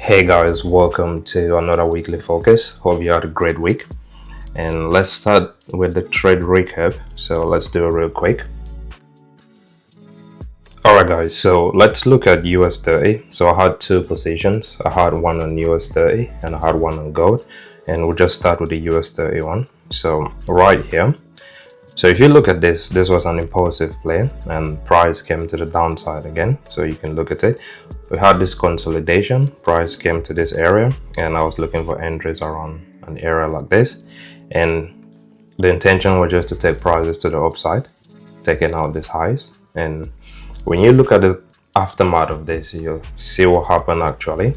Hey guys, welcome to another weekly focus. Hope you had a great week. And let's start with the trade recap. So let's do it real quick. Alright guys, so let's look at US30. So I had two positions. I had one on US30 and I had one on gold. And we'll just start with the US30 one. So right here. So if you look at this was an impulsive play and price came to the downside again. So you can look at it. We had this consolidation, price came to this area and I was looking for entries around an area like this. And the intention was just to take prices to the upside, taking out these highs. And when you look at the aftermath of this, you'll see what happened actually.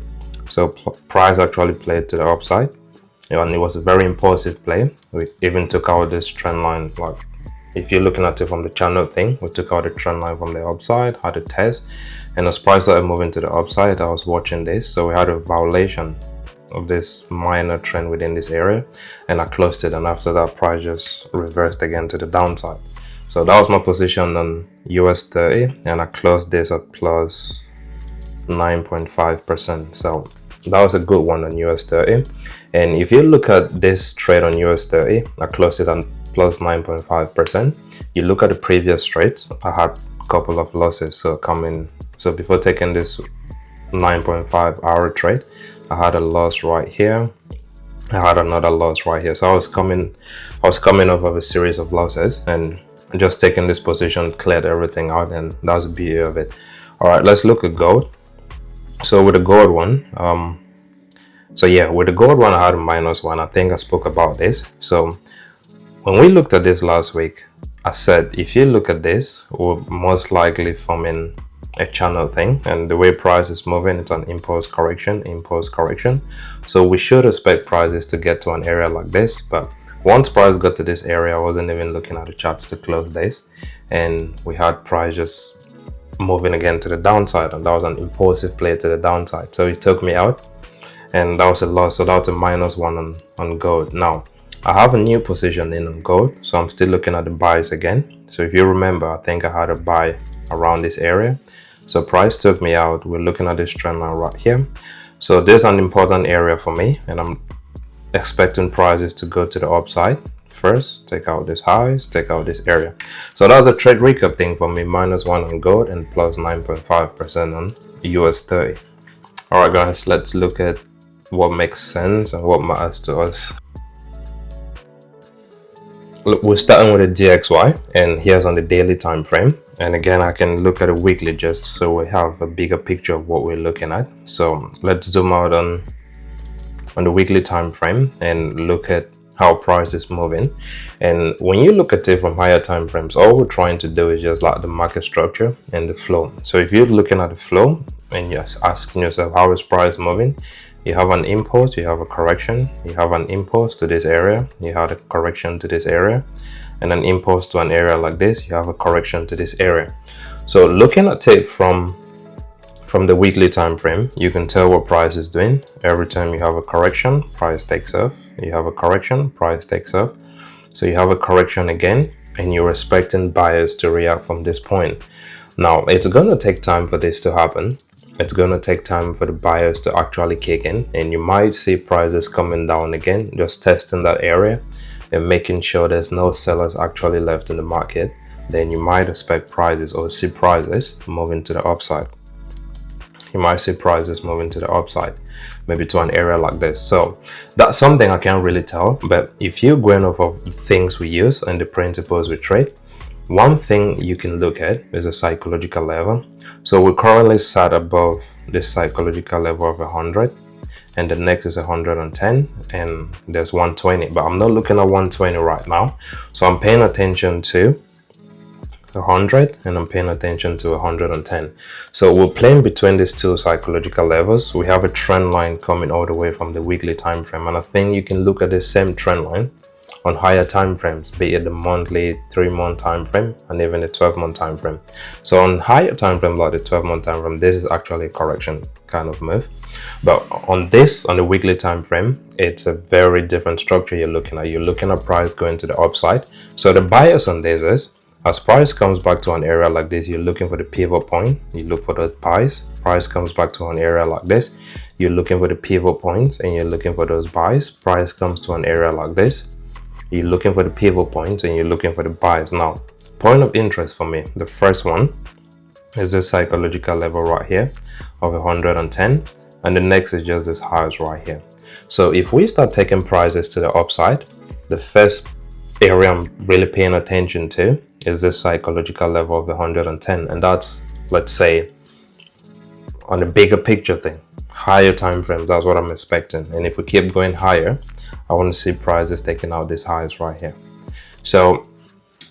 So price actually played to the upside. And it was a very impulsive play. We even took out this trend line. Like if you're looking at it from the channel thing, we took out the trend line from the upside, had a test, and as price started moving to the upside, I was watching this. So we had a violation of this minor trend within this area, and I closed it. And after that, price just reversed again to the downside. So that was my position on US30, and I closed this at plus 9.5%. So that was a good one on US30. And if you look at this trade on US30, I closed it on plus 9.5%. You look at the previous trades, I had a couple of losses. So before taking this 9.5 hour trade, I had a loss right here. I had another loss right here. So I was coming off of a series of losses, and just taking this position cleared everything out, and that's the beauty of it. All right, let's look at gold. So with the gold one, with the gold one, I had a -1. I think I spoke about this. So when we looked at this last week, I said, if you look at this, we're most likely forming a channel thing, and the way price is moving, it's an impulse correction. So we should expect prices to get to an area like this. But once price got to this area, I wasn't even looking at the charts to close this, and we had price just moving again to the downside, and that was an impulsive play to the downside. So it took me out, and that was a loss. So that was a -1 on gold. Now I have a new position in on gold, so I'm still looking at the buys again. So if you remember, I think I had a buy around this area. So price took me out. We're looking at this trend line right here. So this is an important area for me, and I'm expecting prices to go to the upside first, take out these highs, take out this area. So that was a trade recap thing for me, -1 on gold and plus 9.5% on US30. All right guys, let's look at what makes sense and what matters to us. Look, we're starting with a DXY, and here's on the daily time frame. And again, I can look at it weekly just so we have a bigger picture of what we're looking at. So let's zoom out on the weekly time frame and look at how price is moving. And when you look at it from higher time frames, all we're trying to do is just like the market structure and the flow. So if you're looking at the flow and you're asking yourself, how is price moving? You have an impulse, you have a correction, you have an impulse to this area, you have a correction to this area, and an impulse to an area like this, you have a correction to this area. So looking at it from the weekly time frame, you can tell what price is doing. Every time you have a correction, price takes off. You have a correction, price takes off. So you have a correction again, and you're expecting buyers to react from this point. Now it's going to take time for this to happen. It's going to take time for the buyers to actually kick in, and you might see prices coming down again, just testing that area and making sure there's no sellers actually left in the market. Then you might expect prices or see prices moving to the upside. You might see prices moving to the upside, maybe to an area like this. So that's something I can't really tell. But if you're going off of the things we use and the principles we trade, one thing you can look at is a psychological level. So we're currently sat above this psychological level of 100, and the next is 110, and there's 120. But I'm not looking at 120 right now. So I'm paying attention to 100, and I'm paying attention to 110. So we're playing between these two psychological levels. We have a trend line coming all the way from the weekly time frame, and I think you can look at the same trend line on higher time frames, be it the monthly, 3-month time frame, and even the 12-month time frame. So on higher time frame, like the 12-month time frame, this is actually a correction kind of move. But on the weekly time frame, it's a very different structure you're looking at. You're looking at price going to the upside. So the bias on this is As price comes back to an area like this, you're looking for the pivot point, you look for those buys. Price comes back to an area like this, you're looking for the pivot points and you're looking for those buys. Price comes to an area like this, you're looking for the pivot points and you're looking for the buys. Now, point of interest for me, the first one is this psychological level right here of 110, and the next is just this highs right here. So if we start taking prices to the upside, the first area I'm really paying attention to is this psychological level of 110, and that's, let's say, on the bigger picture thing, higher time frames. That's what I'm expecting. And if we keep going higher, I want to see prices taking out these highs right here. So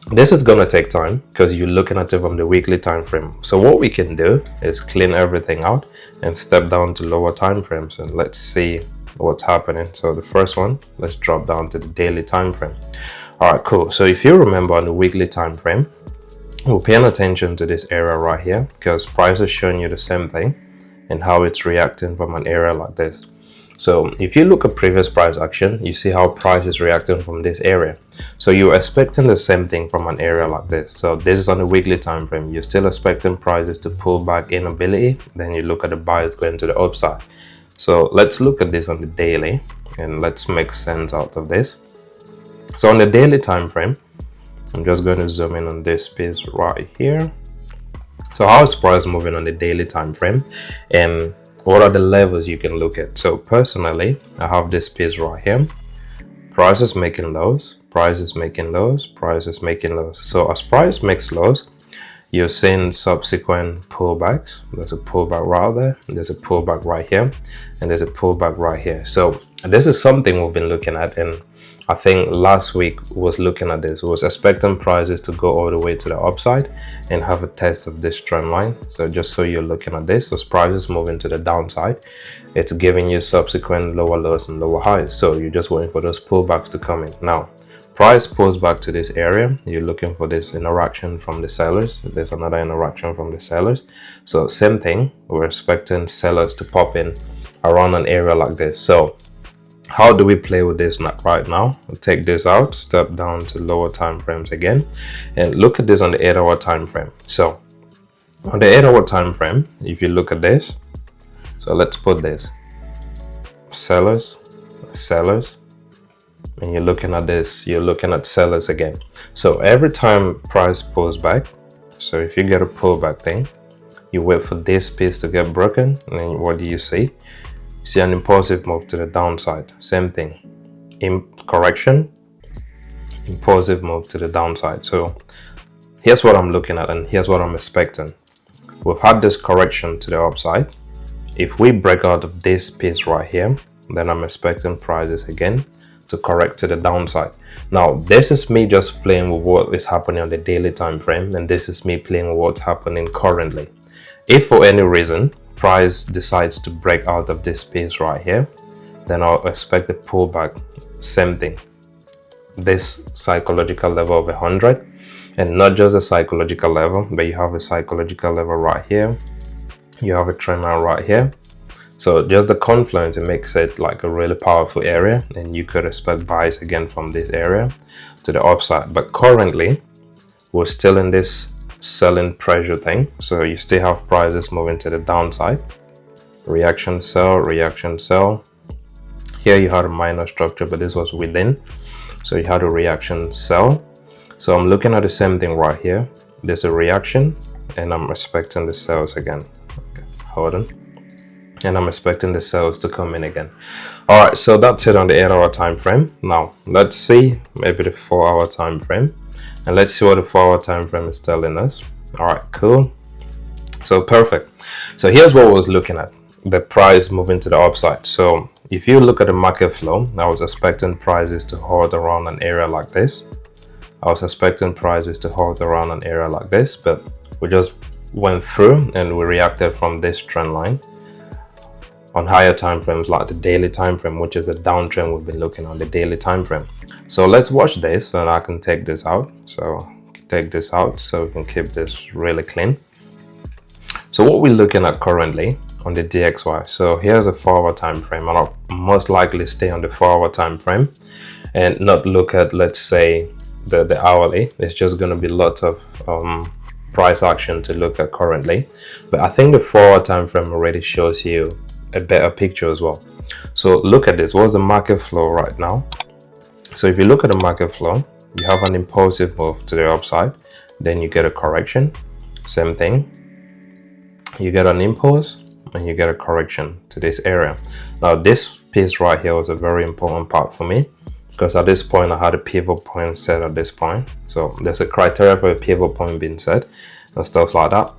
this is going to take time because you're looking at it from the weekly time frame. So what we can do is clean everything out and step down to lower time frames, and let's see what's happening. So the first one, let's drop down to the daily time frame. All right, cool. So if you remember on the weekly time frame, we're paying attention to this area right here because price is showing you the same thing and how it's reacting from an area like this. So if you look at previous price action, you see how price is reacting from this area. So you're expecting the same thing from an area like this. So this is on the weekly time frame. You're still expecting prices to pull back in ability. Then you look at the buyers going to the upside. So let's look at this on the daily and let's make sense out of this. So on the daily time frame, I'm just going to zoom in on this piece right here. So how is price moving on the daily time frame, and what are the levels you can look at? So personally, I have this piece right here. Price is making lows, price is making lows, price is making lows. So as price makes lows, you're seeing subsequent pullbacks. There's a pullback right there, there's a pullback right here, and there's a pullback right here. So this is something we've been looking at, and I think last week was looking at this, was expecting prices to go all the way to the upside and have a test of this trend line. So just so you're looking at this, as prices moving to the downside, it's giving you subsequent lower lows and lower highs. So you're just waiting for those pullbacks to come in. Now, price pulls back to this area, you're looking for this interaction from the sellers. There's another interaction from the sellers. So same thing, we're expecting sellers to pop in around an area like this. So how do we play with this right now? We'll take this out, step down to lower time frames again, and look at this on the 8-hour time frame. So on the 8-hour time frame, if you look at this, so let's put this sellers, and you're looking at this, you're looking at sellers again. So every time price pulls back, so if you get a pullback thing, you wait for this piece to get broken, and then what do you see? See an impulsive move to the downside. Same thing, correction, impulsive move to the downside. So here's what I'm looking at, and here's what I'm expecting. We've had this correction to the upside. If we break out of this piece right here, then I'm expecting prices again to correct to the downside. Now this is me just playing with what is happening on the daily time frame, and this is me playing with what's happening currently. If for any reason price decides to break out of this space right here, then I'll expect a pullback. Same thing, this psychological level of 100, and not just a psychological level, but you have a psychological level right here, you have a trend line right here. So just the confluence, it makes it like a really powerful area, and you could expect buys again from this area to the upside. But currently we're still in this selling pressure thing, so you still have prices moving to the downside. Reaction sell, reaction sell. Here you had a minor structure, but this was within, so you had a reaction sell. So I'm looking at the same thing right here. There's a reaction, and I'm expecting the sells again. Okay, hold on, and I'm expecting the sells to come in again. All right, so that's it on the 8-hour time frame. Now let's see maybe the 4-hour time frame, and let's see what the 4-hour time frame is telling us. All right, cool. So perfect. So here's what I was looking at, the price moving to the upside. So if you look at the market flow, I was expecting prices to hold around an area like this. I was expecting prices to hold around an area like this, but we just went through and we reacted from this trend line on higher time frames like the daily time frame, which is a downtrend we've been looking on the daily time frame. So let's watch this, and I can take this out. So take this out so we can keep this really clean. So what we're looking at currently on the DXY, so here's a 4-hour time frame, and I'll most likely stay on the 4-hour time frame and not look at, let's say, the hourly, it's just going to be lots of price action to look at currently. But I think the 4-hour time frame already shows you a better picture as well. So look at this. What's the market flow right now? So if you look at the market flow, you have an impulsive move to the upside, then you get a correction. Same thing, you get an impulse and you get a correction to this area. Now this piece right here was a very important part for me, because at this point I had a pivot point set at this point. So there's a criteria for a pivot point being set and stuff like that.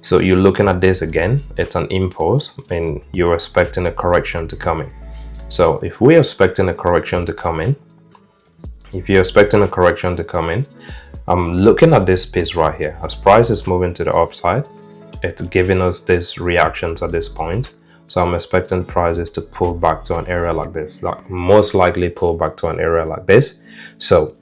So you're looking at this again, it's an impulse and you're expecting a correction to come in. So if we're expecting a correction to come in, if you're expecting a correction to come in, I'm looking at this piece right here. As price is moving to the upside, it's giving us these reactions at this point. So I'm expecting prices to pull back to an area like this, like most likely pull back to an area like this. So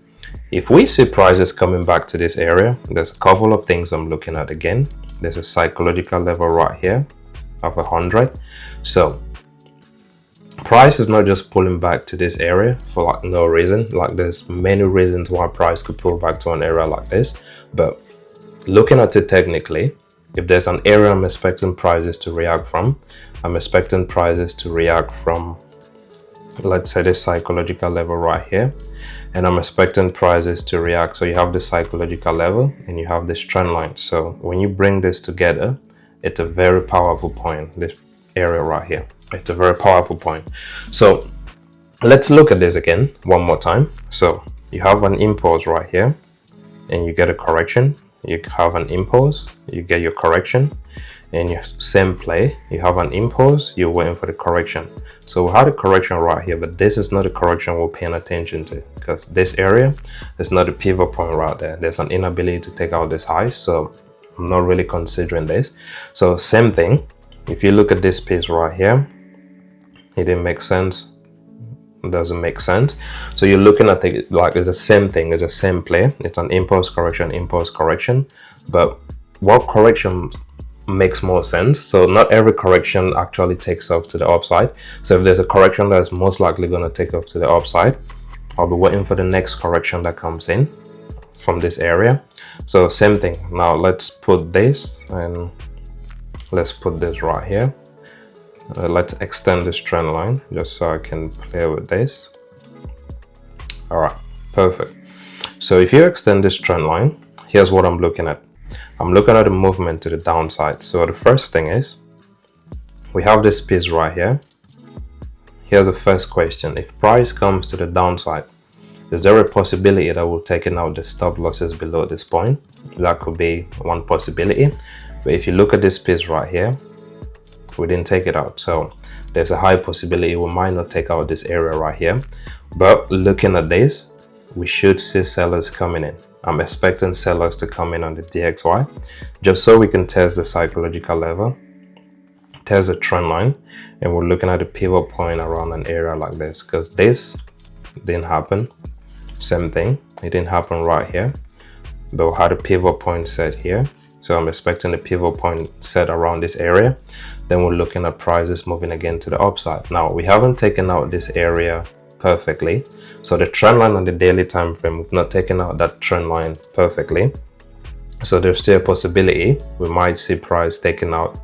if we see prices coming back to this area, there's a couple of things I'm looking at again. There's a psychological level right here of 100. So price is not just pulling back to this area for like no reason. Like there's many reasons why price could pull back to an area like this, but looking at it technically, if there's an area I'm expecting prices to react from, I'm expecting prices to react from, let's say, this psychological level right here, and I'm expecting prices to react. So you have the psychological level and you have this trend line. So when you bring this together, it's a very powerful point, this area right here. It's a very powerful point. So let's look at this again one more time. So you have an impulse right here and you get a correction. You have an impulse, you get your correction, and your same play, you have an impulse, you're waiting for the correction. So we had a correction right here, but this is not a correction we're paying attention to, because this area is not a pivot point right there. There's an inability to take out this high, so I'm not really considering this. So same thing, if you look at this piece right here, it didn't make sense. It doesn't make sense. So you're looking at it like it's the same thing, it's the same play. It's an impulse correction, but what correction makes more sense? So not every correction actually takes off to the upside. So if there's a correction that's most likely going to take off to the upside, I'll be waiting for the next correction that comes in from this area. So same thing. Now let's put this, and let's put this right here. Let's extend this trend line just so I can play with this. All right, perfect. So if you extend this trend line, here's what I'm looking at. I'm looking at the movement to the downside. So the first thing is, we have this piece right here. Here's the first question. If price comes to the downside, is there a possibility that we're taking out the stop losses below this point? That could be one possibility. But if you look at this piece right here, we didn't take it out. So there's a high possibility we might not take out this area right here. But looking at this, we should see sellers coming in. I'm expecting sellers to come in on the DXY, just so we can test the psychological level, test the trend line, and we're looking at the pivot point around an area like this, because this didn't happen. Same thing, it didn't happen right here, but we had a pivot point set here. So I'm expecting the pivot point set around this area. Then we're looking at prices moving again to the upside. Now we haven't taken out this area perfectly. So the trend line on the daily time frame, we've not taken out that trend line perfectly. So there's still a possibility we might see price taken out,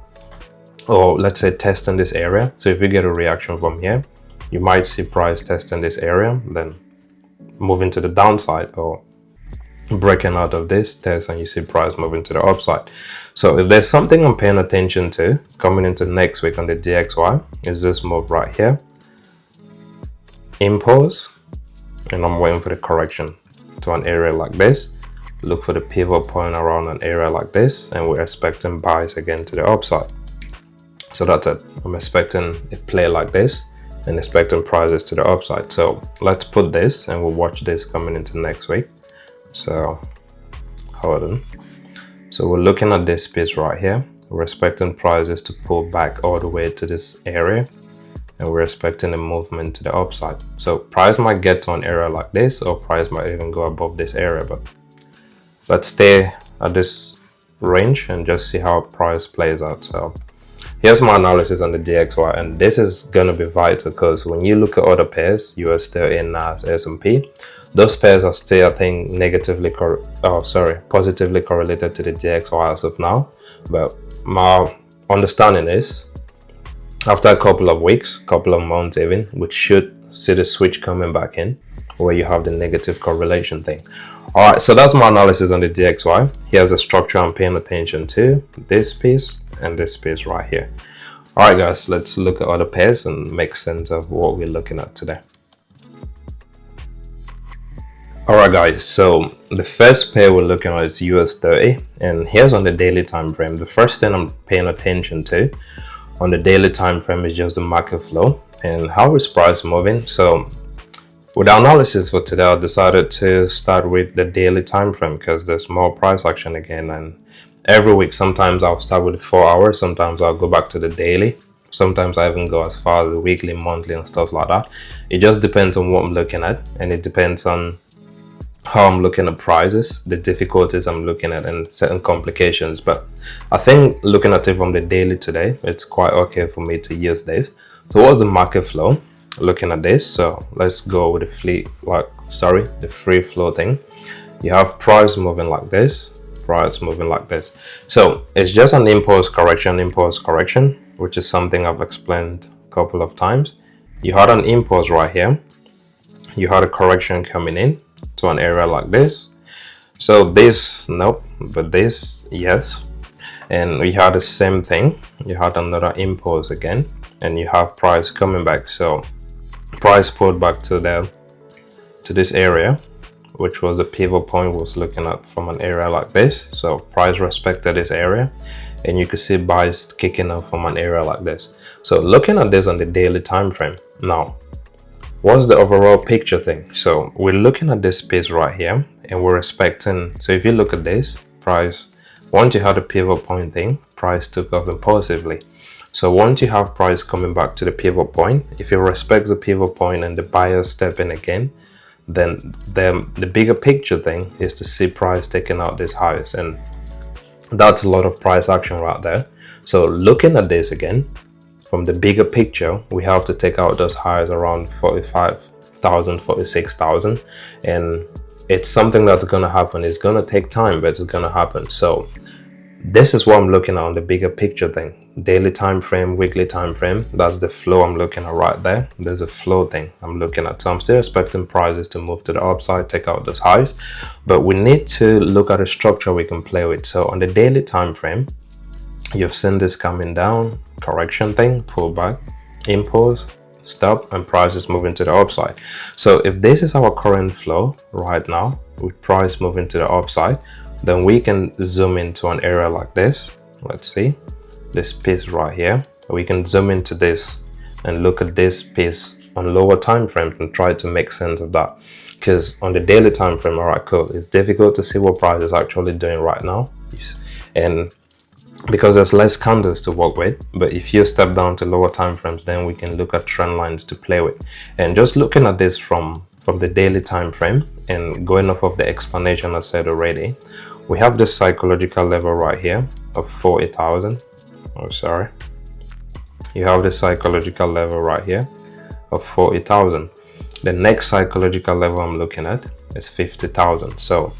or let's say testing this area. So if you get a reaction from here, you might see price testing this area, then moving to the downside or breaking out of this test, and you see price moving to the upside. So if there's something I'm paying attention to coming into next week on the DXY, is this move right here, impulse, and I'm waiting for the correction to an area like this. Look for the pivot point around an area like this, and we're expecting buys again to the upside. So that's it. I'm expecting a play like this and expecting prices to the upside. So let's put this, and we'll watch this coming into next week. So hold on. So we're looking at this piece right here. We're expecting prices to pull back all the way to this area, and we're expecting a movement to the upside. So price might get to an area like this, or price might even go above this area, but let's stay at this range and just see how price plays out. So Here's my analysis on the DXY, and this is going to be vital because when you look at other pairs, US30, NAS, S&P, those pairs are still, I think, positively correlated to the DXY as of now. But my understanding is, after a couple of weeks, couple of months even, we should see the switch coming back in where you have the negative correlation thing. All right, so that's my analysis on the DXY. Here's the structure I'm paying attention to, this piece and this piece right here. All right, guys, let's look at other pairs and make sense of what we're looking at today. All right, guys, so the first pair we're looking at is US30, and here's on the daily time frame. The first thing I'm paying attention to on the daily time frame is just the market flow and how is price moving. So with the analysis for today, I decided to start with the daily time frame because there's more price action again. And every week, sometimes I'll start with the 4 hours, sometimes I'll go back to the daily, sometimes I even go as far as the weekly, monthly, and stuff like that. It just depends on what I'm looking at, and it depends on how I'm looking at prices, the difficulties I'm looking at, and certain complications. But I think looking at it from the daily today, it's quite okay for me to use this. So what's the market flow? Looking at this, so let's go with the free flow thing. You have price moving like this, price moving like this. So it's just an impulse correction, which is something I've explained a couple of times. You had an impulse right here, you had a correction coming in to an area like this. So this, nope, but this, yes. And we had the same thing. You had another impulse again, and you have price coming back. So price pulled back to this area, which was the pivot point was looking at from an area like this. So price respected this area, and you could see buys kicking up from an area like this. So looking at this on the daily time frame now, what's the overall picture thing? So we're looking at this piece right here, and we're expecting, so if you look at this price, once you had a pivot point thing, price took off impulsively. So once you have price coming back to the pivot point, if you respect the pivot point and the buyer step in again, then the bigger picture thing is to see price taking out this highs, and that's a lot of price action right there. So looking at this again, from the bigger picture, we have to take out those highs around 45,000, 46,000, and it's something that's going to happen. It's going to take time, but it's going to happen. So this is what I'm looking at on the bigger picture thing. Daily time frame, weekly time frame, that's the flow I'm looking at right there. There's a flow thing I'm looking at. So I'm still expecting prices to move to the upside, take out those highs, but we need to look at a structure we can play with. So on the daily time frame, you've seen this coming down, correction thing, pull back, impulse, stop, and price is moving to the upside. So if this is our current flow right now, with price moving to the upside, then we can zoom into an area like this. Let's see this piece right here. We can zoom into this and look at this piece on lower time frames and try to make sense of that, because on the daily time frame, all right, cool, it's difficult to see what price is actually doing right now, and because there's less candles to work with. But if you step down to lower time frames, then we can look at trend lines to play with. And just looking at this from the daily time frame and going off of the explanation I said already, we have this psychological level right here of 40,000. Oh, sorry. You have this psychological level right here of 40,000. The next psychological level I'm looking at is 50,000. So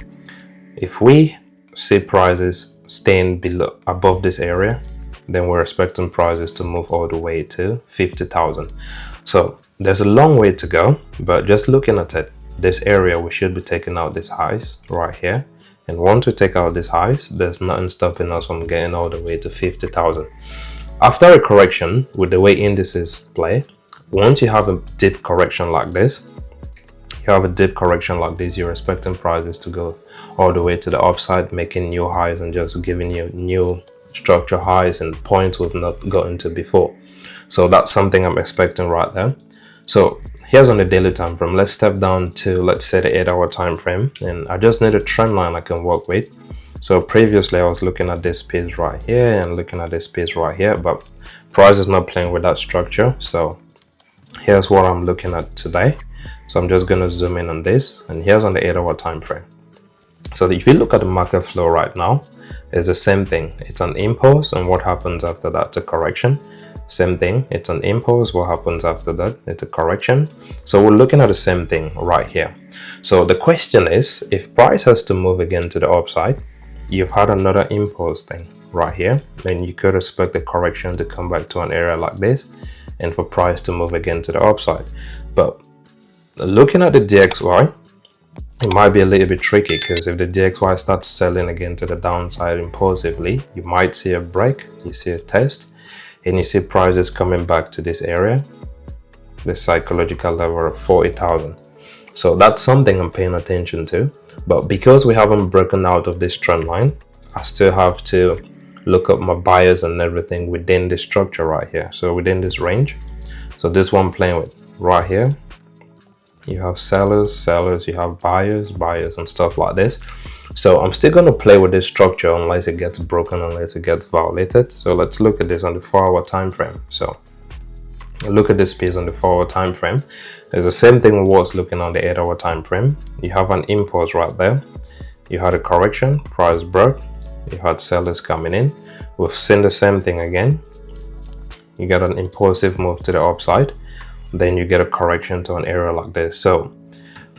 if we see prices staying above this area, then we're expecting prices to move all the way to 50,000. So there's a long way to go, but just looking at it, this area, we should be taking out these highs right here. And once we take out these highs, there's nothing stopping us from getting all the way to 50,000. After a correction, with the way indices play, once you have a deep correction like this, you're expecting prices to go all the way to the upside, making new highs and just giving you new structure highs and points we've not gotten to before. So that's something I'm expecting right there. So here's on the daily time frame. Let's step down to, let's say, the 8-hour time frame, and I just need a trend line I can work with. So previously I was looking at this piece right here and looking at this piece right here, but price is not playing with that structure. So here's what I'm looking at today. So I'm just going to zoom in on this, and here's on the 8-hour time frame. So if you look at the market flow right now, it's the same thing. It's an impulse, and what happens after that? It's a correction. Same thing, it's an impulse. What happens after that? It's a correction. So we're looking at the same thing right here. So the question is, if price has to move again to the upside, you've had another impulse thing right here, then you could expect the correction to come back to an area like this and for price to move again to the upside. But looking at the DXY, it might be a little bit tricky, because if the DXY starts selling again to the downside impulsively, you might see a break, you see a test, and you see prices coming back to this area, the psychological level of 40,000. So that's something I'm paying attention to. But because we haven't broken out of this trend line, I still have to look up my buyers and everything within this structure right here. So within this range. So this one playing with right here, you have sellers, you have buyers, and stuff like this. So I'm still going to play with this structure unless it gets broken, unless it gets violated. So let's look at this on the 4-hour time frame. So look at this piece on the 4-hour time frame. There's the same thing with what's looking on the 8-hour time frame. You have an impulse right there. You had a correction, price broke, you had sellers coming in. We've seen the same thing again. You get an impulsive move to the upside, then you get a correction to an area like this. So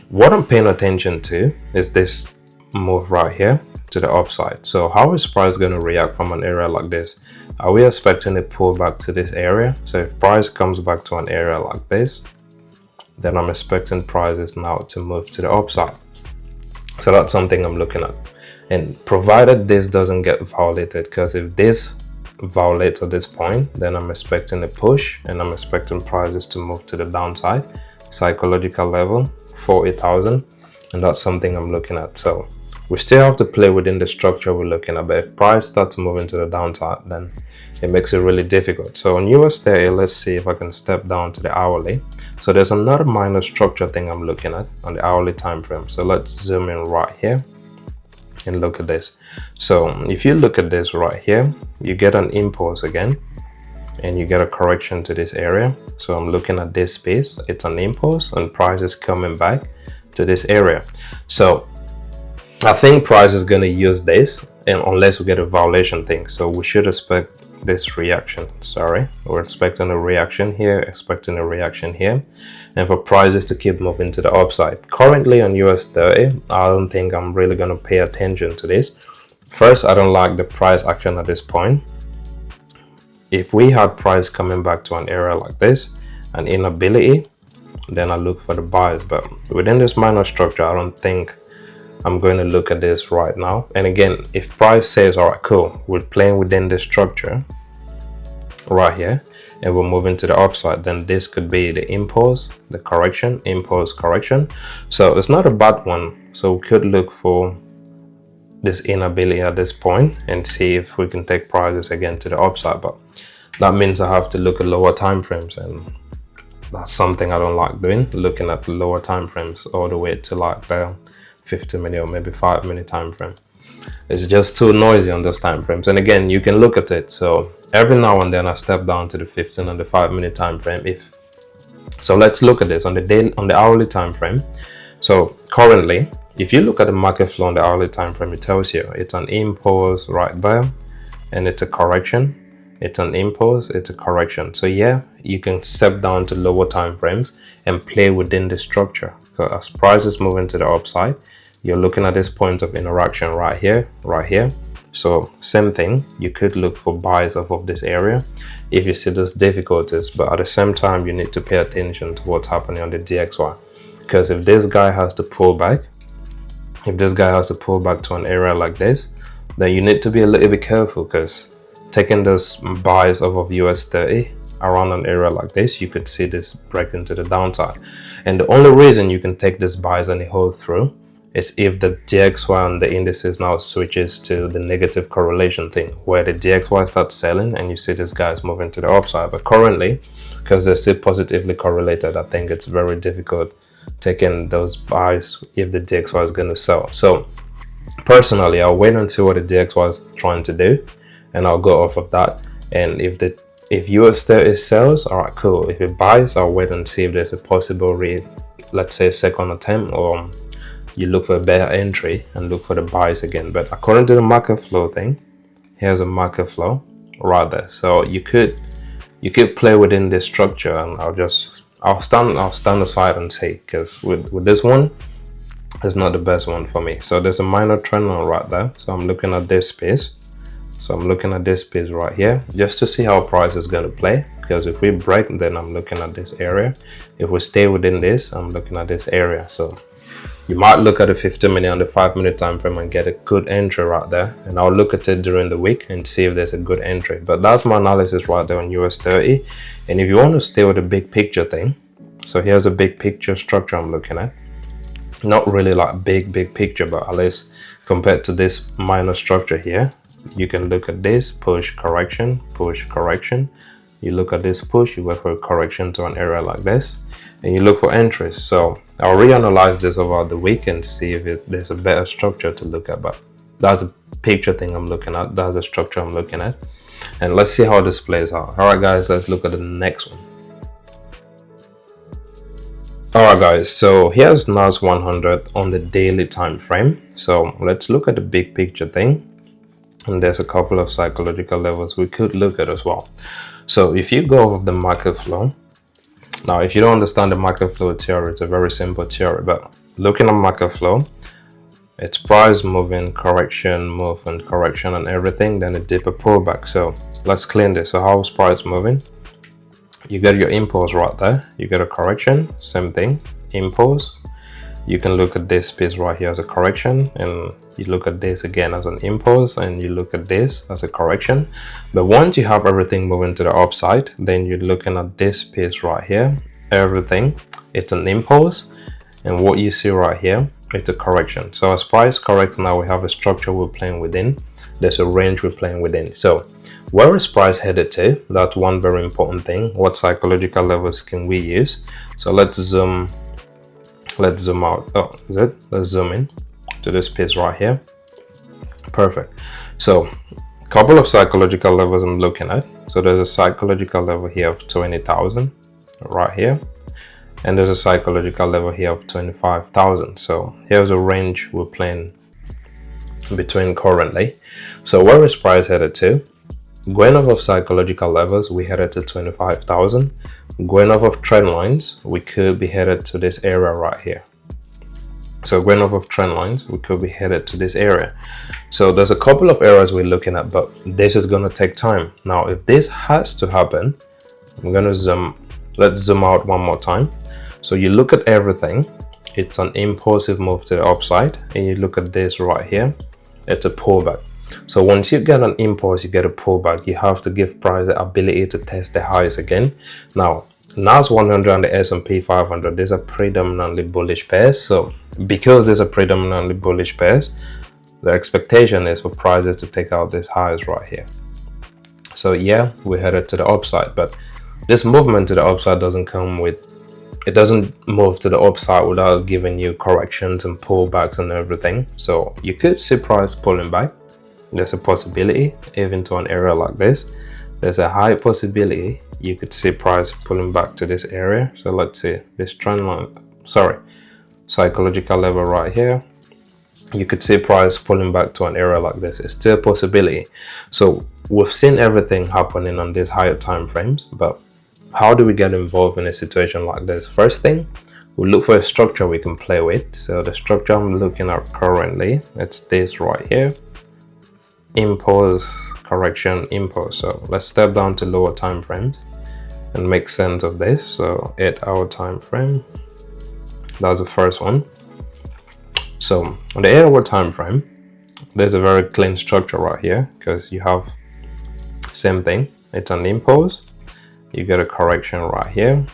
what I'm paying attention to is this move right here to the upside. So how is price going to react from an area like this? Are we expecting a pullback to this area? So if price comes back to an area like this, then I'm expecting prices now to move to the upside. So that's something I'm looking at. And provided this doesn't get violated, because if this violates at this point, then I'm expecting a push, and I'm expecting prices to move to the downside, psychological level 40,000, and that's something I'm looking at. So we still have to play within the structure we're looking at, but if price starts moving to the downside, then it makes it really difficult. So on US30, let's see if I can step down to the hourly. So there's another minor structure thing I'm looking at on the hourly time frame. So let's zoom in right here and look at this. So if you look at this right here, you get an impulse again, and you get a correction to this area. So I'm looking at this piece, it's an impulse, and price is coming back to this area. So I think price is going to use this, and unless we get a violation thing, so we should expect this reaction. We're expecting a reaction here, expecting a reaction here, and for prices to keep moving to the upside. Currently on US30, I don't think I'm really going to pay attention to this. First, I don't like the price action at this point. If we had price coming back to an area like this, an inability, then I look for the buys. But within this minor structure, I don't think I'm going to look at this right now. And again, if price says, all right, cool, we're playing within this structure right here, and we're moving to the upside, then this could be the impulse, the correction, impulse, correction. So it's not a bad one. So we could look for this inability at this point and see if we can take prices again to the upside. But that means I have to look at lower time frames, and that's something I don't like doing, looking at the lower time frames all the way to like the 50-minute or maybe 5-minute time frame. It's just too noisy on those time frames. And again, you can look at it. So every now and then I step down to the 15 and the 5-minute time frame. So let's look at this on the hourly time frame. So currently, if you look at the market flow on the hourly time frame, it tells you it's an impulse right there, and it's a correction. It's an impulse, it's a correction. So yeah, you can step down to lower time frames and play within the structure. So as prices moving to the upside, you're looking at this point of interaction right here, right here. So same thing, you could look for buys off of this area if you see those difficulties, but at the same time, you need to pay attention to what's happening on the DXY. Because if this guy has to pull back, to an area like this, then you need to be a little bit careful, because taking those buys off of US30 around an area like this, you could see this break into the downside. And the only reason you can take this buys and hold through is if the DXY and the indices now switches to the negative correlation thing, where the DXY starts selling and you see this guy's moving to the upside. But currently, because they're still positively correlated, I think it's very difficult taking those buys if the DXY is going to sell. So personally, I'll wait until what the DXY is trying to do, and I'll go off of that. And if US30 sells, all right, cool. If it buys, I'll wait and see if there's a possible let's say second attempt or you look for a better entry and look for the buys again. But according to the market flow thing, here's a market flow right there. So you could play within this structure, and I'll stand aside and say, because with this one, it's not the best one for me. So there's a minor trend line right there. So I'm looking at this space. So I'm looking at this space right here just to see how price is going to play, because if we break, then I'm looking at this area. If we stay within this, I'm looking at this area. So you might look at the 50-minute and the 5-minute time frame and get a good entry right there, and I'll look at it during the week and see if there's a good entry. But that's my analysis right there on US30. And if you want to stay with the big picture thing, so here's a big picture structure I'm looking at. Not really like big picture, but at least compared to this minor structure here, you can look at this push correction. You look at this push, you wait for a correction to an area like this, and you look for entries. So I'll reanalyze this over the week and see if there's a better structure to look at. But that's a picture thing I'm looking at, that's a structure I'm looking at, and let's see how this plays out. All right guys, let's look at the next one. All right guys, so here's NAS100 on the daily time frame. So let's look at the big picture thing, and there's a couple of psychological levels we could look at as well. So if you go off the market flow, now if you don't understand the market flow theory, it's a very simple theory, but looking at market flow, it's price moving, correction, move and correction and everything, then a deeper pullback. So let's clean this. So how's price moving? You get your impulse right there, you get a correction, same thing, impulse. You can look at this piece right here as a correction, and you look at this again as an impulse, and you look at this as a correction. But once you have everything moving to the upside, then you're looking at this piece right here, everything, it's an impulse, and what you see right here, it's a correction. So as price corrects, now we have a structure we're playing within, there's a range we're playing within. So where is price headed to? That's one very important thing. What psychological levels can we use? So let's zoom out. Let's zoom in to this piece right here. Perfect. So a couple of psychological levels I'm looking at. So there's a psychological level here of 20,000 right here, and there's a psychological level here of 25,000. So here's a range we're playing between currently. So where is price headed to? Going off of psychological levels, we headed to 25,000. Going off of trend lines, we could be headed to this area right here. So going off of trend lines, we could be headed to this area. So there's a couple of areas we're looking at, but this is going to take time. Now, if this has to happen, I'm going to let's zoom out one more time. So you look at everything, it's an impulsive move to the upside, and you look at this right here, it's a pullback. So once you get an impulse, you get a pullback, you have to give price the ability to test the highs again. Now, NAS100 and the S&P500, these are predominantly bullish pairs. So because these are predominantly bullish pairs, the expectation is for prices to take out these highs right here. So yeah, we're headed to the upside, but this movement to the upside doesn't move to the upside without giving you corrections and pullbacks and everything. So you could see price pulling back. There's a possibility even to an area like this. There's a high possibility you could see price pulling back to this area. So let's see this trend line, psychological level right here. You could see price pulling back to an area like this. It's still a possibility. So we've seen everything happening on these higher time frames, but how do we get involved in a situation like this? First thing, we look for a structure we can play with. So the structure I'm looking at currently, it's this right here. Impulse, correction, impulse. So let's step down to lower time frames and make sense of this. So 8-hour time frame, that's the first one. So on the 8-hour time frame, there's a very clean structure right here, because you have same thing, it's an impulse, you get a correction right here,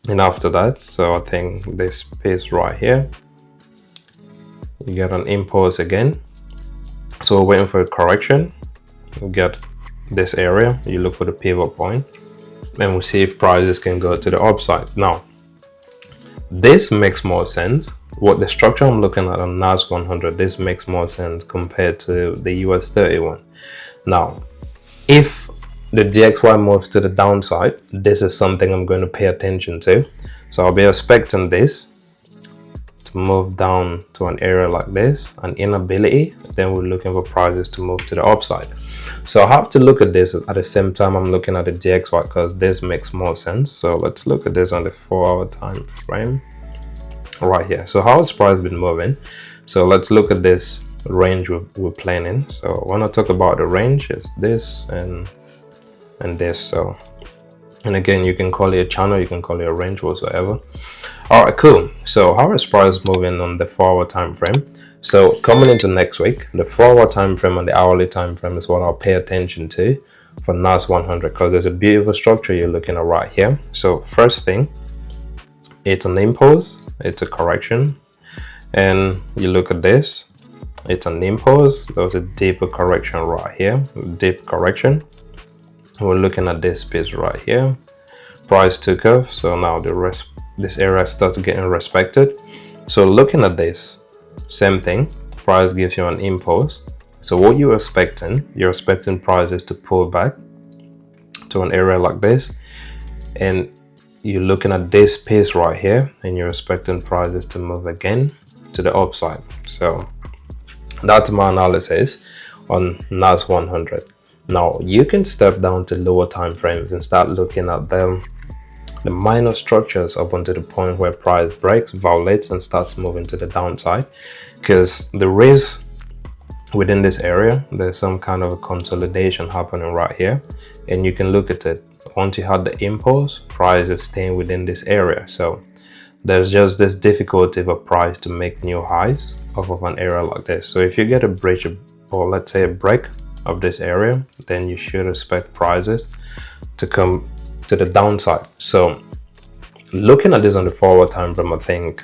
and after that, so I think this piece right here, you get an impulse again. So we're waiting for a correction, you get this area, you look for the pivot point, and we see if prices can go to the upside. Now, this makes more sense. What the structure I'm looking at on NAS100, this makes more sense compared to the US30 one. Now, if the DXY moves to the downside, this is something I'm going to pay attention to. So I'll be expecting this to move down to an area like this, an inability, then we're looking for prices to move to the upside. So I have to look at this at the same time I'm looking at the DXY, because this makes more sense. So let's look at this on the 4-hour time frame right here. So how has price been moving? So let's look at this range we're playing in. So when I talk about the range, it's this and this. So, and again, you can call it a channel, you can call it a range, whatsoever. All right, cool. So how is price moving on the 4-hour time frame? So coming into next week, the 4-hour time frame and the hourly time frame is what I'll pay attention to for NAS100, because there's a beautiful structure you're looking at right here. So first thing, it's an impulse, it's a correction, and you look at this, it's an impulse, there's a deeper correction right here, deep correction. We're looking at this piece right here, price took off, so now this area starts getting respected. So looking at this, same thing, price gives you an impulse. So what you're expecting prices to pull back to an area like this, and you're looking at this piece right here, and you're expecting prices to move again to the upside. So that's my analysis on NAS100. Now you can step down to lower time frames and start looking at the minor structures up until the point where price breaks, violates, and starts moving to the downside, because there is within this area there's some kind of a consolidation happening right here, and you can look at it. Once you had the impulse, price is staying within this area. So there's just this difficulty of a price to make new highs off of an area like this. So if you get a breach, or let's say a break of this area, then you should expect prices to come to the downside. So looking at this on the 4-hour time frame, I think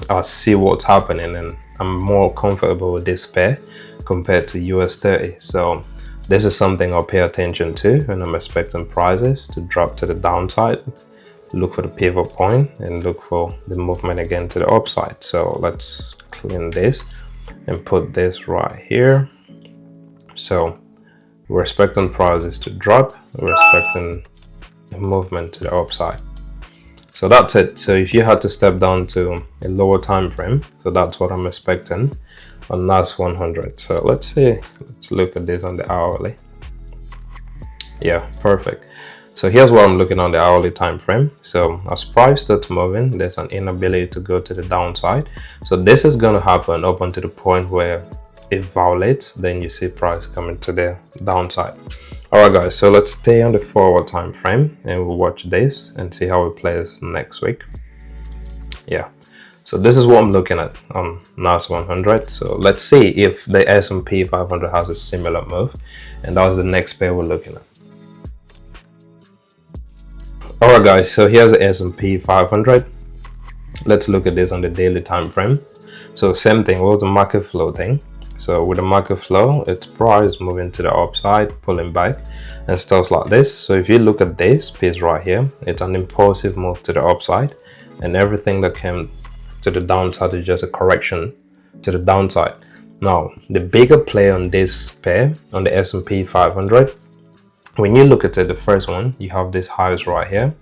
I'll see what's happening, and I'm more comfortable with this pair compared to US30. So this is something I'll pay attention to when I'm expecting prices to drop to the downside. Look for the pivot point and look for the movement again to the upside. So let's clean this and put this right here. So we're expecting prices to drop, we're expecting a movement to the upside. So that's it. So if you had to step down to a lower time frame, so that's what I'm expecting on NAS100. So let's look at this on the hourly. Yeah, perfect. So here's what I'm looking on the hourly time frame. So as price starts moving, there's an inability to go to the downside. So this is going to happen up until the point where it violates, then you see price coming to the downside. All right guys, so let's stay on the 4-hour time frame and we'll watch this and see how it plays next week. Yeah, so this is what I'm looking at on NAS100. So let's see if the S&P 500 has a similar move, and that's the next pair we're looking at. All right guys, so here's the S&P 500. Let's look at this on the daily time frame. So same thing, what was the market flow thing? So with the market flow, it's price moving to the upside, pulling back and stuff like this. So if you look at this piece right here, it's an impulsive move to the upside, and everything that came to the downside is just a correction to the downside. Now the bigger play on this pair, on the S&P 500, when you look at it, the first one, you have these highs right here.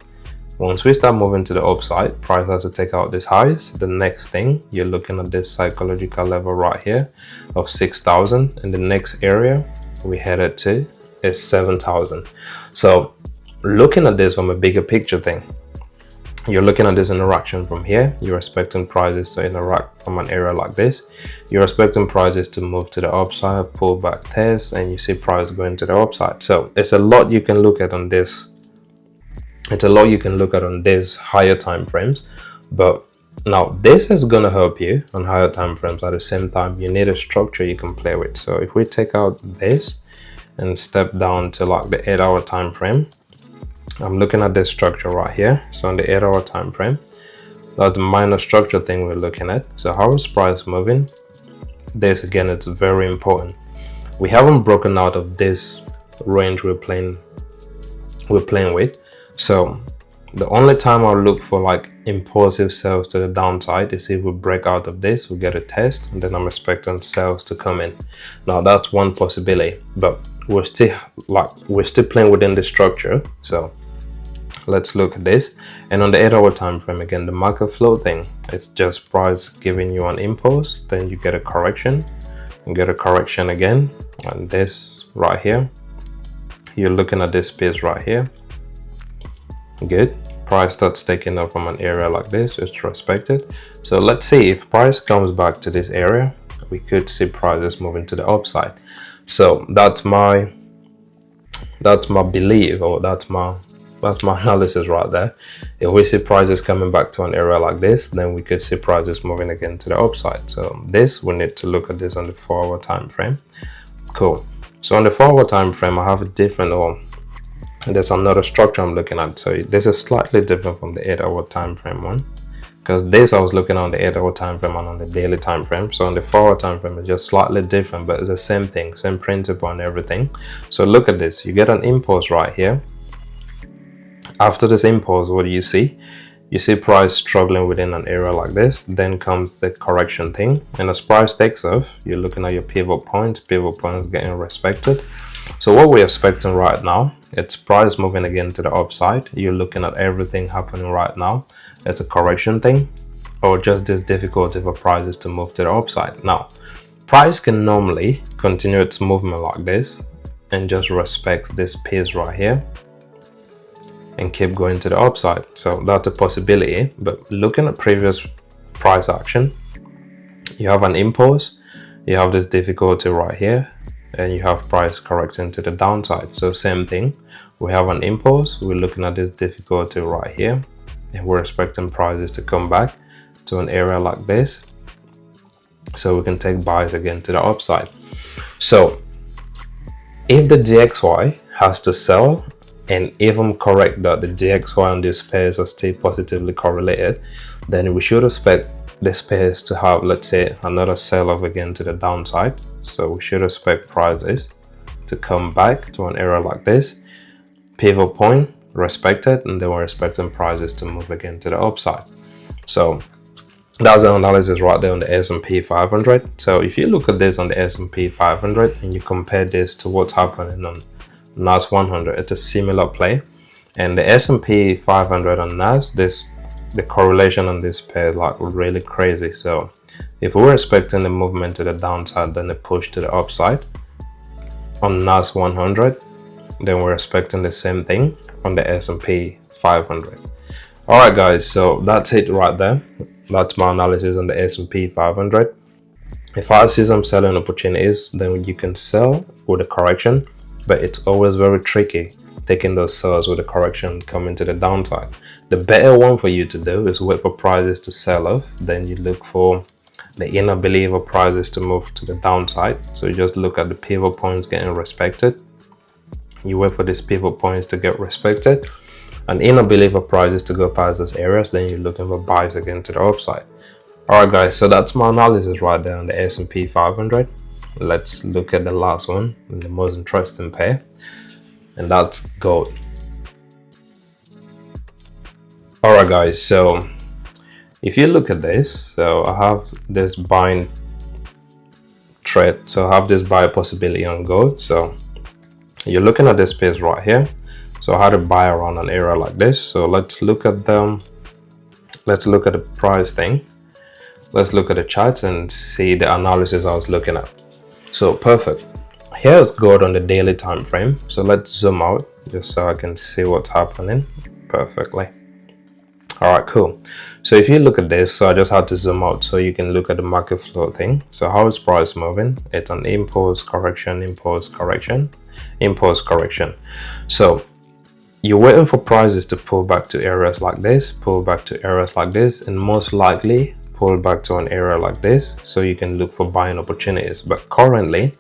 Once we start moving to the upside, price has to take out these highs. The next thing, you're looking at this psychological level right here of 6,000, and the next area we headed to is 7,000. So looking at this from a bigger picture thing, you're looking at this interaction from here. You're expecting prices to interact from an area like this. You're expecting prices to move to the upside, pull back test, and you see price going to the upside. So it's a lot you can look at on this. It's a lot you can look at on these higher time frames, but now this is going to help you on higher time frames. At the same time, you need a structure you can play with. So if we take out this and step down to like the 8-hour time frame, I'm looking at this structure right here. So on the 8-hour time frame, that's the minor structure thing we're looking at. So how is price moving? This again, it's very important. We haven't broken out of this range we're playing with. So the only time I'll look for like impulsive sales to the downside is if we break out of this, we get a test, and then I'm expecting sales to come in. Now that's one possibility, but we're still playing within the structure. So let's look at this. And on the 8-hour time frame, again, the market flow thing, it's just price giving you an impulse, then you get a correction, you get a correction again, and this right here, you're looking at this space right here. Good. Price starts taking off from an area like this, it's respected. So let's see if price comes back to this area, we could see prices moving to the upside. So that's my belief, or that's my analysis right there. If we see prices coming back to an area like this, then we could see prices moving again to the upside. So this, we need to look at this on the 4-hour time frame. Cool. So on the 4-hour time frame, I have a different, or there's another structure I'm looking at. So this is slightly different from the 8-hour time frame one, because this I was looking on the 8-hour time frame and on the daily time frame. So on the 4-hour time frame, it's just slightly different, but it's the same thing, same principle and everything. So look at this, you get an impulse right here. After this impulse, what do you see? You see price struggling within an area like this, then comes the correction thing, and as price takes off, you're looking at your pivot points getting respected. So what we're expecting right now, it's price moving again to the upside. You're looking at everything happening right now. It's a correction thing, or just this difficulty for prices to move to the upside. Now, price can normally continue its movement like this and just respects this pace right here and keep going to the upside. So that's a possibility, but looking at previous price action, you have an impulse, you have this difficulty right here, and you have price correcting to the downside. So same thing, we have an impulse, we're looking at this difficulty right here, and we're expecting prices to come back to an area like this, so we can take buys again to the upside. So if the DXY has to sell, and if I'm correct that the DXY and these pairs are still positively correlated, then we should expect this pairs to have, let's say, another sell-off again to the downside. So we should expect prices to come back to an area like this, pivot point respected, and then we're expecting prices to move again to the upside. So that's the analysis right there on the S&P 500. So if you look at this on the S&P 500 and you compare this to what's happening on NAS100, it's a similar play. And the S&P 500 and NAS, the correlation on this pair is like really crazy. So if we're expecting the movement to the downside, then a push to the upside on NAS100, then we're expecting the same thing on the S&P 500. All right, guys, so that's it right there. That's my analysis on the S&P 500. If I see some selling opportunities, then you can sell with a correction, but it's always very tricky taking those sells with a correction coming to the downside. The better one for you to do is wait for prices to sell off, then you look for the inability of prices to move to the downside. So you just look at the pivot points getting respected, you wait for these pivot points to get respected, and inability of prices to go past those areas, then you're looking for buys again to the upside. All right, guys, so that's my analysis right there on the S&P 500. Let's look at the last one, the most interesting pair, and that's gold. All right, guys, so if you look at this, so I have this buying trade, so I have this buy possibility on gold. So you're looking at this space right here, so I had to buy around an area like this. So let's look at them, let's look at the price thing, let's look at the charts and see the analysis I was looking at. So perfect, here's gold on the daily time frame. So let's zoom out just so I can see what's happening perfectly. All right, cool. So if you look at this, so I just had to zoom out so you can look at the market flow thing. So how is price moving? It's an impulse correction, impulse correction, impulse correction. So you're waiting for prices to pull back to areas like this, pull back to areas like this, and most likely pull back to an area like this, so you can look for buying opportunities. But currently,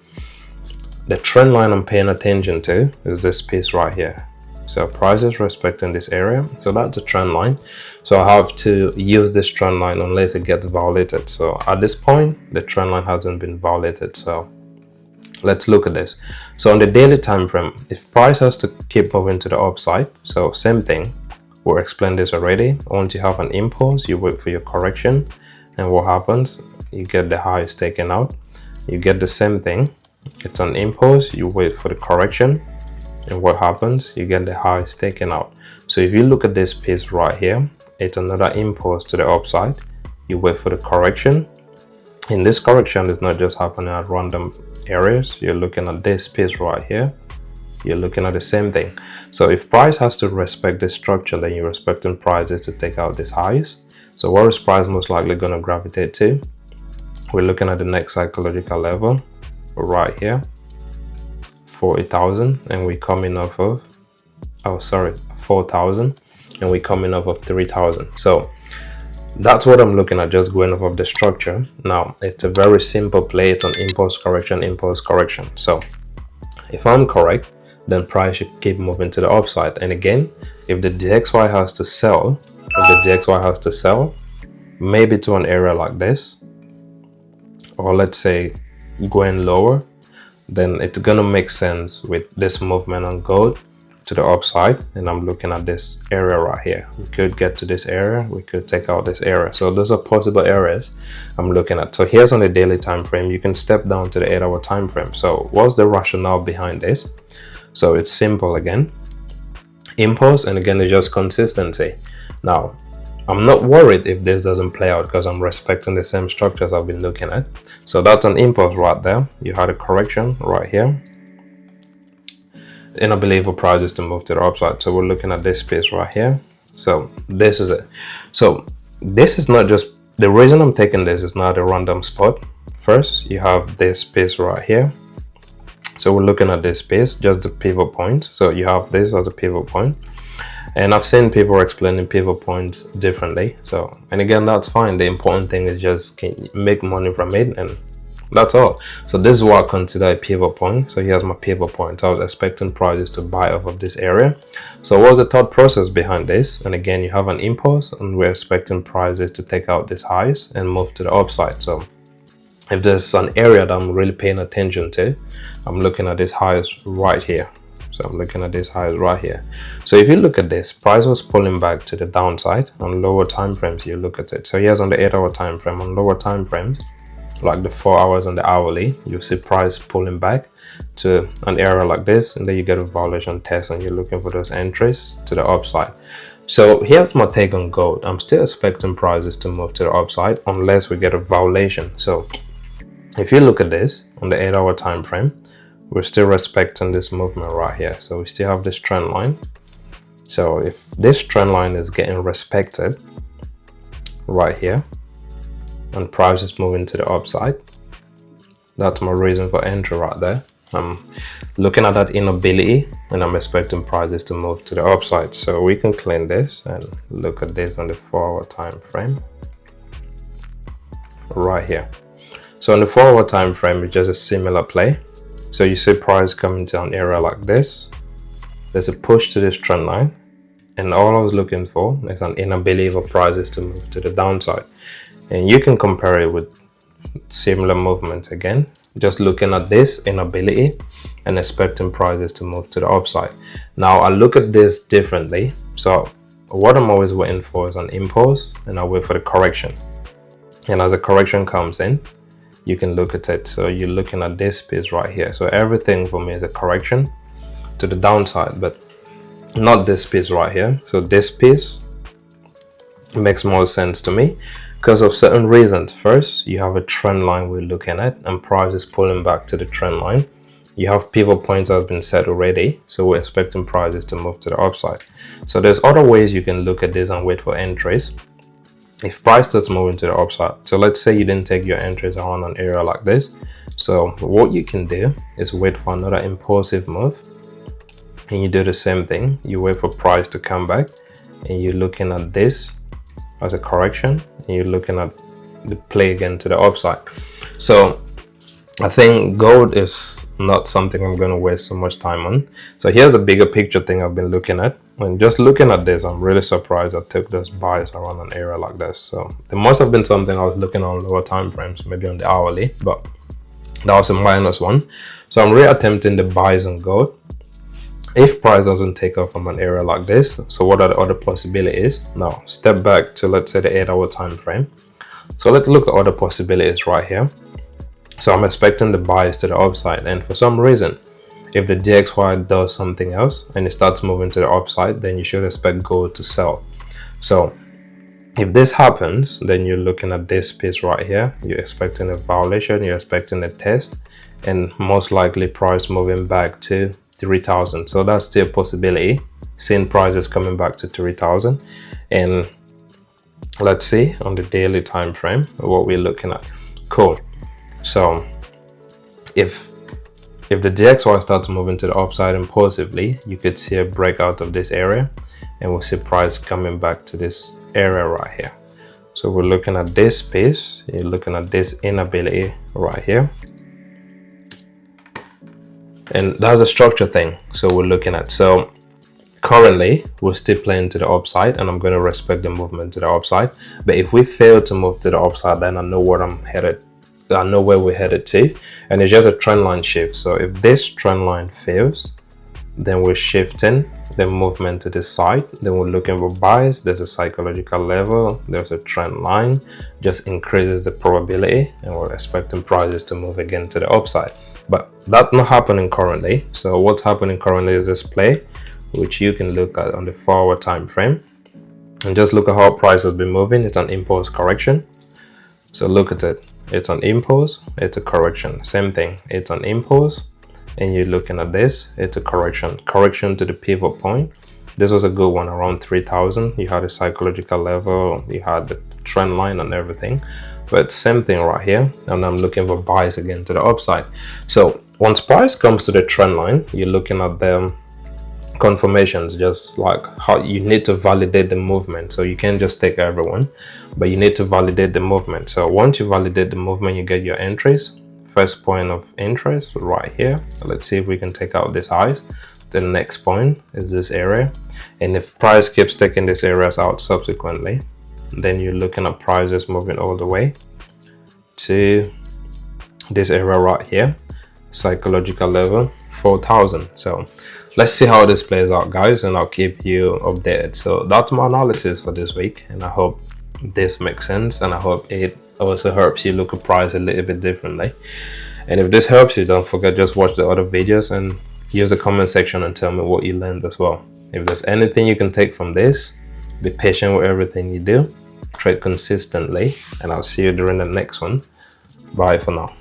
the trend line I'm paying attention to is this piece right here. So prices respecting this area, so that's a trend line. So I have to use this trend line unless it gets violated. So at this point, the trend line hasn't been violated. So let's look at this. So on the daily time frame, if price has to keep moving to the upside, so same thing, we'll explain this already. Once you have an impulse, you wait for your correction, and what happens? You get the highs taken out. You get the same thing. It's an impulse, you wait for the correction, and what happens? You get the highs taken out. So if you look at this piece right here, it's another impulse to the upside. You wait for the correction. In this correction, it's not just happening at random areas. You're looking at this piece right here. You're looking at the same thing. So if price has to respect this structure, then you're expecting prices to take out this highs. So where is price most likely going to gravitate to? We're looking at the next psychological level right here, 40,000, and we're coming off of 4,000, and we're coming off of 3,000. So that's what I'm looking at, just going off of the structure. Now it's a very simple play. It's an impulse correction. So if I'm correct, then price should keep moving to the upside. And again, if the DXY has to sell, maybe to an area like this, or let's say going lower, then it's gonna make sense with this movement on gold to the upside. And I'm looking at this area right here. We could get to this area, we could take out this area. So those are possible areas I'm looking at. So here's on the daily time frame. You can step down to the 8-hour time frame. So what's the rationale behind this? So it's simple again, impulse, and again it's just consistency. Now I'm not worried if this doesn't play out because I'm respecting the same structures I've been looking at. So that's an impulse right there. You had a correction right here, and I believe for prices to move to the upside. So we're looking at this space right here. So this is it. So this is not just, the reason I'm taking this is not a random spot. First, you have this space right here. So we're looking at this space, just the pivot point. So you have this as a pivot point. And I've seen people explaining pivot points differently. So, and again, that's fine. The important thing is just can you make money from it, and that's all. So this is what I consider a pivot point. So here's my pivot point. I was expecting prices to buy off of this area. So what was the thought process behind this? And again, you have an impulse, and we're expecting prices to take out these highs and move to the upside. So if there's an area that I'm really paying attention to, I'm looking at these highs right here. So I'm looking at these highs right here. So if you look at this, price was pulling back to the downside on lower time frames. You look at it. So here's on the 8-hour time frame. On lower time frames, like the 4 hours and the hourly, you see price pulling back to an area like this, and then you get a violation test, and you're looking for those entries to the upside. So here's my take on gold. I'm still expecting prices to move to the upside unless we get a violation. So if you look at this on the 8-hour time frame, we're still respecting this movement right here. So we still have this trend line. So if this trend line is getting respected right here and price is moving to the upside, that's my reason for entry right there. I'm looking at that inability, and I'm expecting prices to move to the upside. So we can clean this and look at this on the 4-hour time frame right here. So on the 4-hour time frame, it's just a similar play. So you see price coming to an area like this. There's a push to this trend line, and all I was looking for is an inability for prices to move to the downside. And you can compare it with similar movements again, just looking at this inability and expecting prices to move to the upside. Now I look at this differently. So what I'm always waiting for is an impulse, and I wait for the correction. And as the correction comes in, you can look at it. So you're looking at this piece right here. So everything for me is a correction to the downside, but not this piece right here. So this piece makes more sense to me because of certain reasons. First, you have a trend line we're looking at, and price is pulling back to the trend line. You have pivot points that have been set already, so we're expecting prices to move to the upside. So there's other ways you can look at this and wait for entries. If price starts moving to the upside, so let's say you didn't take your entries on an area like this, so what you can do is wait for another impulsive move, and you do the same thing. You wait for price to come back, and you're looking at this as a correction, and you're looking at the play again to the upside. So I think gold is not something I'm going to waste so much time on. So here's a bigger picture thing I've been looking at. And just looking at this, I'm really surprised I took those buys around an area like this. So there must have been something I was looking on lower time frames, maybe on the hourly, but that was a -1. So I'm really attempting the buys on gold. If price doesn't take off from an area like this, so what are the other possibilities? Now step back to, let's say, the 8-hour time frame. So let's look at other possibilities right here. So I'm expecting the buys to the upside, and for some reason, If the DXY does something else and it starts moving to the upside, then you should expect gold to sell. So if this happens, then you're looking at this piece right here. You're expecting a violation, you're expecting a test, and most likely price moving back to 3,000. So that's still a possibility, seeing prices coming back to 3,000. And let's see on the daily time frame what we're looking at. Cool. So if the DXY starts moving to the upside impulsively, you could see a breakout of this area, and we'll see price coming back to this area right here. So we're looking at this space, you're looking at this inability right here, and that's a structure thing. So we're looking at, so currently we're still playing to the upside, and I'm going to respect the movement to the upside. But if we fail to move to the upside, then I know where I'm headed. I know where we're headed to, and it's just a trend line shift. So if this trend line fails, then we're shifting the movement to the side. Then we're looking for buys. There's a psychological level, there's a trend line, just increases the probability, and we're expecting prices to move again to the upside. But that's not happening currently. So what's happening currently is this play, which you can look at on the forward time frame, and just look at how price has been moving. It's an impulse correction. So look at it. It's an impulse, it's a correction. Same thing, it's an impulse, and you're looking at this, it's a correction to the pivot point. This was a good one around 3,000. You had a psychological level, you had the trend line and everything. But same thing right here, and I'm looking for buys again to the upside. So once price comes to the trend line, you're looking at them confirmations, just like how you need to validate the movement. So you can't just take everyone, but you need to validate the movement. So once you validate the movement, you get your entries. First point of interest right here. So let's see if we can take out this highs. The next point is this area, and if price keeps taking these areas out subsequently, then you're looking at prices moving all the way to this area right here, psychological level 4,000. So let's see how this plays out, guys, and I'll keep you updated. So that's my analysis for this week, and I hope this makes sense, and I hope it also helps you look at price a little bit differently. And if this helps you, don't forget, just watch the other videos and use the comment section and tell me what you learned as well. If there's anything you can take from this, be patient with everything you do, trade consistently, and I'll see you during the next one. Bye for now.